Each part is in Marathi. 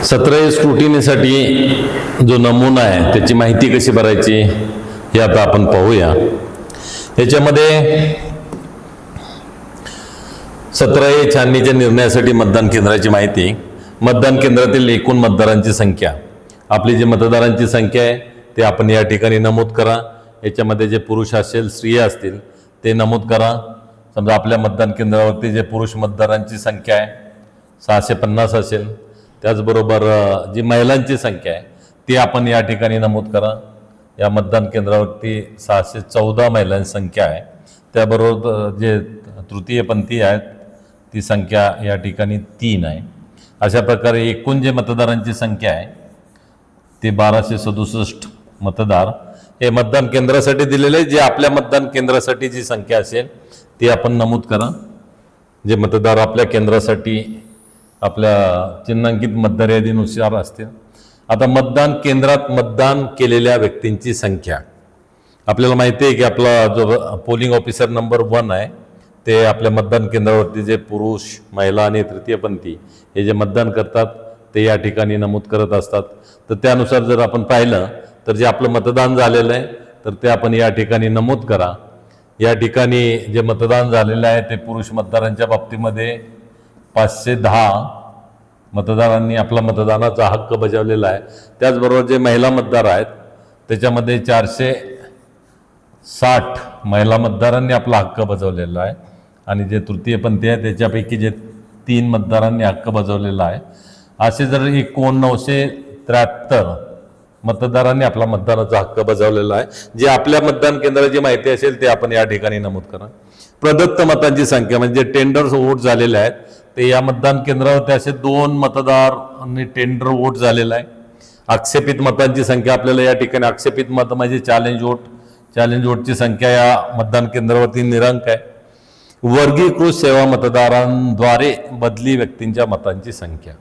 17 स्क्रुटिनीसाठी जो नमुना आहे त्याची माहिती कशी भरायची हे आता आपण पाहूया। याच्यामध्ये 17 छाननीच्या निर्णयासाठी मतदान केंद्राची माहिती, मतदान केंद्रातील एकूण मतदारांची संख्या, आपली जी मतदारांची संख्या आहे ते आपण या ठिकाणी नमूद करा। याच्यामध्ये जे पुरुष असेल स्त्रिया असतील ते नमूद करा। समजा आपल्या मतदान केंद्रावरती जे पुरुष मतदारांची संख्या आहे 650 असेल, त्याचबरोबर जी महिलांची संख्या आहे ती आपण या ठिकाणी नमूद करा। या मतदान केंद्रावरती 614 महिलांची संख्या आहे, त्याबरोबर जे तृतीयपंथी आहेत ती संख्या या ठिकाणी 3 आहे। अशा प्रकारे एकूण जे मतदारांची संख्या आहे ती 1267 मतदार हे मतदान केंद्रासाठी दिलेले, जे आपल्या मतदान केंद्रासाठी जी संख्या असेल ती आपण नमूद करा। जे मतदार आपल्या केंद्रासाठी आपल्या चिन्हांकित मतदार यादीनुसार असतील। आता मतदान केंद्रात मतदान केलेल्या व्यक्तींची संख्या, आपल्याला माहिती आहे की आपला जो पोलिंग ऑफिसर नंबर 1 आहे ते आपल्या मतदान केंद्रावरती जे पुरुष, महिला आणि तृतीयपंथी हे जे मतदान करतात ते या ठिकाणी नमूद करत असतात। तर त्यानुसार जर आपण पाहिलं तर जे आपलं मतदान झालेलं आहे तर ते आपण या ठिकाणी नमूद करा। या ठिकाणी जे मतदान झालेलं आहे ते पुरुष मतदारांच्या बाबतीमध्ये 510 मतदारांनी आपला मतदानाचा हक्क बजावलेला आहे। त्याचबरोबर जे महिला मतदार आहेत त्याच्यामध्ये 460 महिला मतदारांनी आपला हक्क बजावलेला आहे आणि जे तृतीयपंथी आहे त्याच्यापैकी जे 3 मतदारांनी हक्क बजावलेला आहे। असे जर 1973 मतदारांनी आपला मतदानाचा हक्क बजावलेला आहे। जे आपल्या मतदान केंद्राची माहिती असेल ते आपण या ठिकाणी नमूद करा। प्रदत्त मतांची संख्या म्हणजे टेंडर वोट झालेले आहेत ते या मतदान केंद्रावरती असे 2 मतदारांनी टेंडर वोट झालेला आहे। आक्षेपित मतांची संख्या आपल्याला या ठिकाणी, आक्षेपित मत म्हणजे चॅलेंज वोटची संख्या या मतदान केंद्रावरती निरंक आहे। वर्गीकृत सेवा मतदारांद्वारे बदली व्यक्तींच्या मतांची संख्या,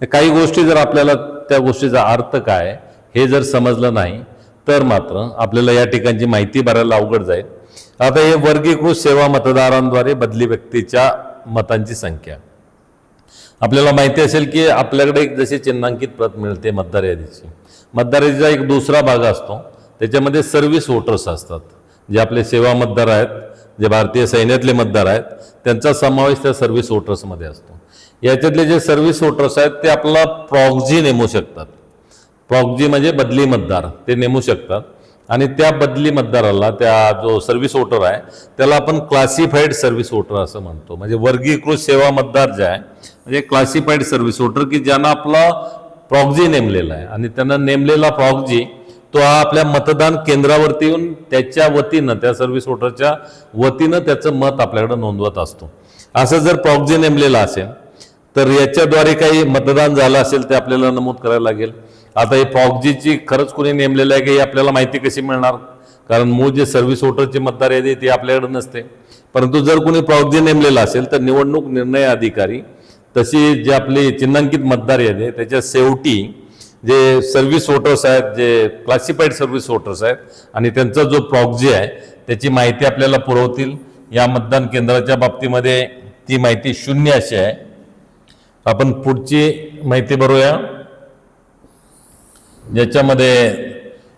काही गोष्टी जर आपल्याला त्या गोष्टीचा अर्थ काय हे जर समजलं नाही तर मात्र आपल्याला या ठिकाणची माहिती भरायला अवघड जाईल। आता हे वर्गीकृत सेवा मतदारांद्वारे बदली व्यक्तीच्या मतांची संख्या, आपल्याला माहिती असेल की आपल्याकडे एक जशी चिन्हांकित प्रत मिळते मतदार यादीची, मतदार यादीचा एक दुसरा भाग असतो त्याच्यामध्ये सर्व्हिस वोटर्स असतात। जे आपले सेवा मतदार आहेत, जे भारतीय सैन्यातले मतदार आहेत त्यांचा समावेश त्या सर्व्हिस वोटर्समध्ये असतो। याच्यातले जे सर्व्हिस वोटर्स आहेत ते आपला प्रॉक्झी नेमू शकतात। प्रॉक्झी म्हणजे बदली मतदार ते नेमू शकतात आणि त्या बदली मतदाराला, त्या जो सर्व्हिस वोटर आहे त्याला आपण क्लासिफाईड सर्व्हिस वोटर असं म्हणतो। म्हणजे वर्गीकृत सेवा मतदार जे आहे म्हणजे क्लासिफाईड सर्व्हिस वोटर की ज्यांना आपला प्रॉक्झी नेमलेला आहे आणि त्यांना नेमलेला प्रॉक्झी तो हा आपल्या मतदान केंद्रावरती येऊन त्याच्या वतीनं, त्या सर्व्हिस वोटरच्या वतीनं त्याचं मत आपल्याकडे नोंदवत असतो। असं जर प्रॉक्झी नेमलेला असेल तर याच्याद्वारे काही मतदान झालं असेल ते आपल्याला नमूद करायला लागेल। आता हे प्रॉक्झीची खरंच कोणी नेमलेलं आहे की ही आपल्याला माहिती कशी मिळणार, कारण मूळ जे सर्व्हिस वोटरची मतदार यादी ती आपल्याकडे नसते। परंतु जर कोणी प्रॉक्झी नेमलेला असेल तर निवडणूक निर्णय अधिकारी तशी जे आपली चिन्हांकित मतदार यादी आहे त्याच्या शेवटी जे सर्व्हिस वोटर्स आहेत, जे क्लासिफाईड सर्व्हिस वोटर्स आहेत आणि त्यांचा जो प्रॉक्झी आहे त्याची माहिती आपल्याला पुरवतील। या मतदान केंद्राच्या बाबतीमध्ये ती माहिती 0 अशी आहे। आपण पुढची माहिती भरूया, ज्याच्यामध्ये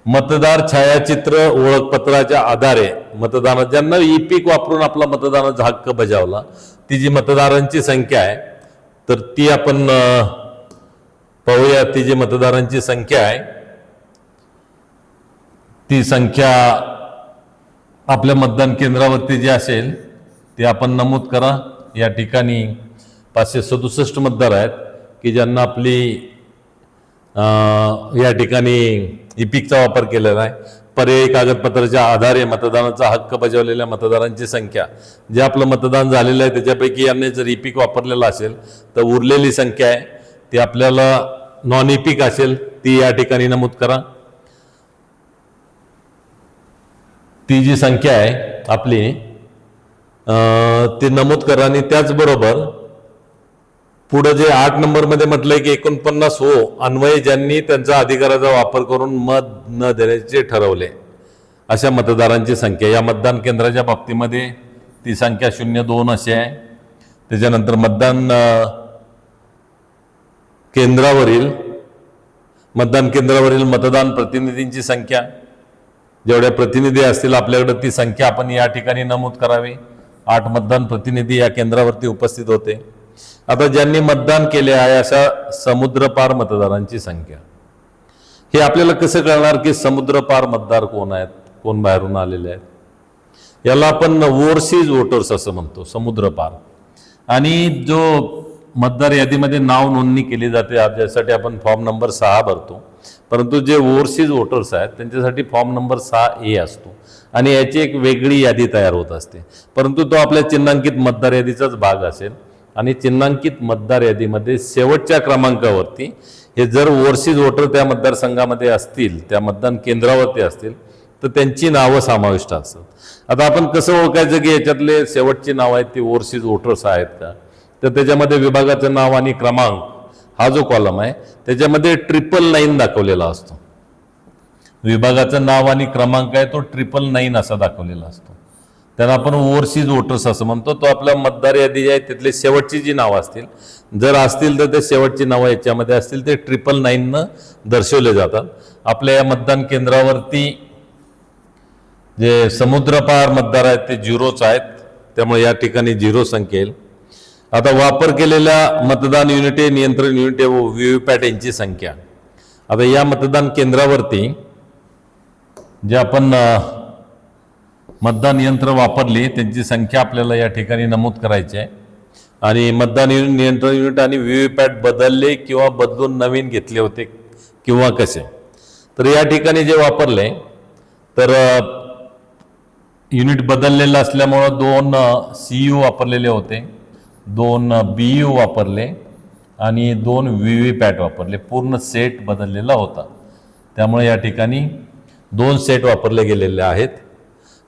मतदार छायाचित्र ओळखपत्राच्या आधारे मतदानात ज्यांना ईपिक वापरून आपला मतदानाचा हक्क बजावला ती जी मतदारांची संख्या आहे तर ती आपण पाहूया। ती जी मतदारांची संख्या आहे ती संख्या आपल्या मतदान केंद्रावरती जी असेल ती आपण नमूद करा। या ठिकाणी 567 मतदार आहेत की ज्यांना आपली या ठिकाणी ईपिकचा वापर केलेला आहे। पर्यायी कागदपत्राच्या आधारे मतदानाचा हक्क बजावलेल्या मतदारांची संख्या, जे आपलं मतदान झालेलं आहे त्याच्यापैकी यांनी जर ईपिक वापरलेला असेल तर उरलेली संख्या आहे ती आपल्याला नॉन ईपिक असेल ती या ठिकाणी नमूद करा। ती जी संख्या आहे आपली ती नमूद करा आणि त्याचबरोबर पुढे जे 8 नंबरमध्ये म्हटलंय की 49 अन्वये ज्यांनी त्यांचा अधिकाराचा वापर करून मत न देण्याचे ठरवले अशा मतदारांची संख्या, या मतदान केंद्राच्या बाबतीमध्ये ती संख्या 02 अशी आहे। त्याच्यानंतर मतदान केंद्रावरील मतदान केंद्रावरील मतदान प्रतिनिधींची संख्या, जेवढ्या प्रतिनिधी असतील आपल्याकडे ती संख्या आपण या ठिकाणी नमूद करावी. 8 मतदान प्रतिनिधी या केंद्रावरती उपस्थित होते. आता ज्यांनी मतदान केले आहे अशा समुद्रपार मतदारांची संख्या. हे आपल्याला कसं कळणार की समुद्रपार मतदार कोण आहेत, कोण बाहेरून आलेले आहेत? याला आपण ओव्हरसीज वोटर्स असं म्हणतो, समुद्रपार. आणि जो मतदार यादीमध्ये नाव नोंदणी केली जाते ज्यासाठी आपण फॉर्म नंबर 6 भरतो, परंतु जे ओव्हरसीज वोटर्स आहेत त्यांच्यासाठी फॉर्म नंबर 6A असतो आणि याची एक वेगळी यादी तयार होत असते, परंतु तो आपल्या चिन्हांकित मतदार यादीचाच भाग असेल. आणि चिन्हांकित मतदार यादीमध्ये शेवटच्या क्रमांकावरती हे जर ओव्हरसीज वोटर त्या मतदारसंघामध्ये असतील, त्या मतदान केंद्रावरती असतील, तर त्यांची नावं समाविष्ट असतात. आता आपण कसं ओळखायचं की याच्यातले शेवटची नावं आहेत ती ओव्हरसीज वोटर्स आहेत का? तर त्याच्यामध्ये विभागाचं नाव आणि क्रमांक हा जो कॉलम आहे त्याच्यामध्ये 999 दाखवलेला असतो. विभागाचं नाव आणि क्रमांक आहे तो 999 असा दाखवलेला असतो. त्यांना आपण ओव्हरसीज वोटर्स असं म्हणतो. तो आपल्या मतदार यादी आहे त्यातले शेवटची जी नावं असतील, जर असतील तर ते शेवटची नावं याच्यामध्ये असतील ते 999 दर्शवले जातात. आपल्या या मतदान केंद्रावरती जे समुद्रपार मतदार आहेत ते 0च आहेत, त्यामुळे या ठिकाणी 0 संख्या येईल. आता वापर केलेल्या मतदान युनिटे, नियंत्रण युनिटे व व्हीव्हीपॅट यांची संख्या. आता या मतदान केंद्रावरती जे आपण मतदान यंत्र वापरली त्यांची संख्या आपल्याला या ठिकाणी नमूद करायची आहे. आणि मतदान नियंत्रण युनिट आणि व्हीव्हीपॅट बदलले किंवा बदलून नवीन घेतले होते किंवा कसे? तर या ठिकाणी जे वापरले तर युनिट बदललेलं असल्यामुळं 2 CU वापरलेले होते, 2 BU वापरले आणि 2 व्हीव्हीपॅट वापरले. पूर्ण सेट बदललेला होता, त्यामुळे या ठिकाणी 2 सेट वापरले गेलेले आहेत.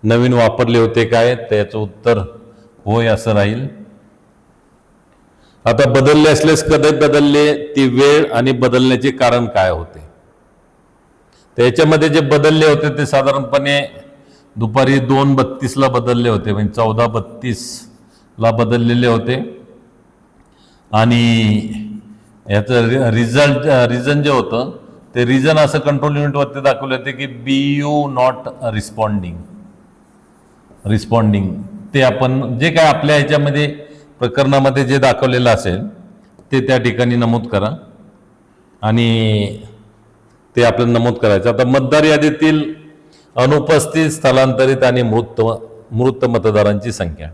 नवीन वापरले होते काय? त्याचं उत्तर होय असं राहील. आता बदलले असल्यास कधी बदलले, ती वेळ आणि बदलण्याचे कारण काय होते? त्याच्यामध्ये जे बदलले होते ते साधारणपणे दुपारी 2:32 बदलले होते, म्हणजे 14:32 बदललेले होते. आणि याचं रिझन जे होतं ते रिझन असं कंट्रोल युनिटवरती दाखवले होते की BU नॉट रिस्पॉन्डिंग. ते आपण जे काय आपल्या ह्याच्यामध्ये प्रकरणामध्ये जे दाखवलेलं असेल ते त्या ठिकाणी नमूद करा आणि ते आपल्याला नमूद करायचं. आता मतदार यादीतील अनुपस्थित, स्थलांतरित आणि मृत मतदारांची संख्या.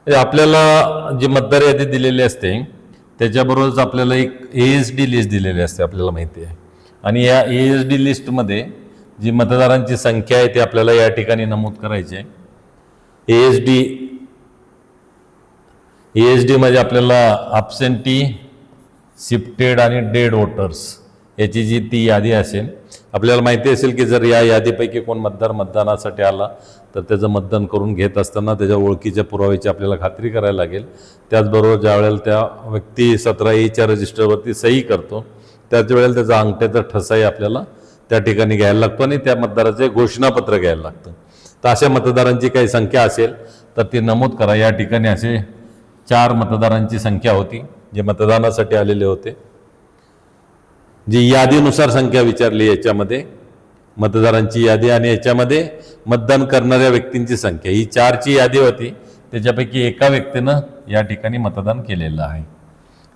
आपल्याला जी मतदार यादी दिलेली असते त्याच्याबरोबरच आपल्याला एक ASD लिस्ट दिलेली असते, आपल्याला माहिती आहे. आणि या ASD लिस्टमध्ये जी मतदारांची संख्या आहे ती आपल्याला या ठिकाणी नमूद करायची आहे. ASD म्हणजे आपल्याला ॲब्सेंटी, शिफ्टेड आणि डेड वोटर्स याची जी ती यादी असेल. आपल्याला माहिती असेल की जर या यादीपैकी कोण मतदार मतदानासाठी आला तर त्याचं मतदान करून घेत असताना त्याच्या ओळखीच्या पुराव्याची आपल्याला खात्री करायला लागेल. त्याचबरोबर ज्या वेळेला त्या व्यक्ती 17A रजिस्टरवरती सही करतो त्याच वेळेला त्याचा अंगठ्याचा ठसाही आपल्याला त्या ठिकाणी घ्यायला लागतो आणि त्या मतदाराचे घोषणापत्र घ्यायला लागतं. तर अशा मतदारांची काही संख्या असेल तर ती नमूद करा. या ठिकाणी असे 4 मतदारांची संख्या होती जे मतदानासाठी आलेले होते. जी यादीनुसार संख्या विचारली याच्यामध्ये मतदारांची यादी आणि याच्यामध्ये मतदान करणाऱ्या व्यक्तींची संख्या, ही 4ची यादी होती. त्याच्यापैकी एका व्यक्तीनं या ठिकाणी मतदान केलेलं आहे.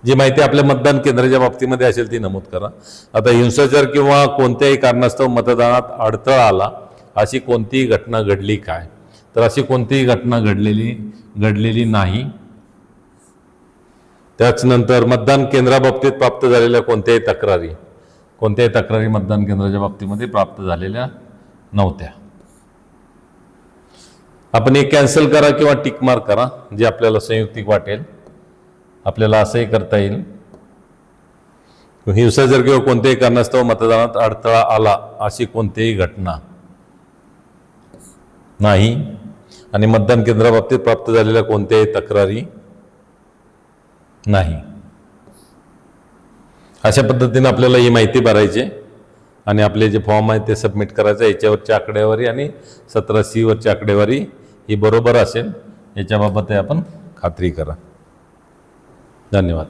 जी माहिती आपल्या मतदान केंद्राच्या बाबतीमध्ये असेल ती नमूद करा. आता हिंसाचार किंवा कोणत्याही कारणास्तव मतदानात अडथळा आला अशी कोणतीही घटना घडली काय? तर अशी कोणतीही घटना घडलेली नाही. त्याचनंतर मतदान केंद्राबाबतीत प्राप्त झालेल्या कोणत्याही तक्रारी मतदान केंद्राच्या बाबतीमध्ये प्राप्त झालेल्या नव्हत्या. आपण एक कॅन्सल करा किंवा टिक मार्क करा जे आपल्याला संयुक्तिक वाटेल. आपल्याला असंही करता येईल, हिंसाचार किंवा कोणत्याही कारणास्तव मतदानात अडथळा आला अशी कोणतीही घटना नाही. आणि मतदान केंद्राबाबतीत प्राप्त झालेल्या कोणत्याही तक्रारी नाही. अशा पद्धतीने आपल्याला ही माहिती भरायची आणि आपले जे फॉर्म आहे ते सबमिट करायचं. याच्यावरची आकडेवारी आणि 17C वरची आकडेवारी ही बरोबर असेल याच्याबाबत आपण खात्री करा. धन्यवाद.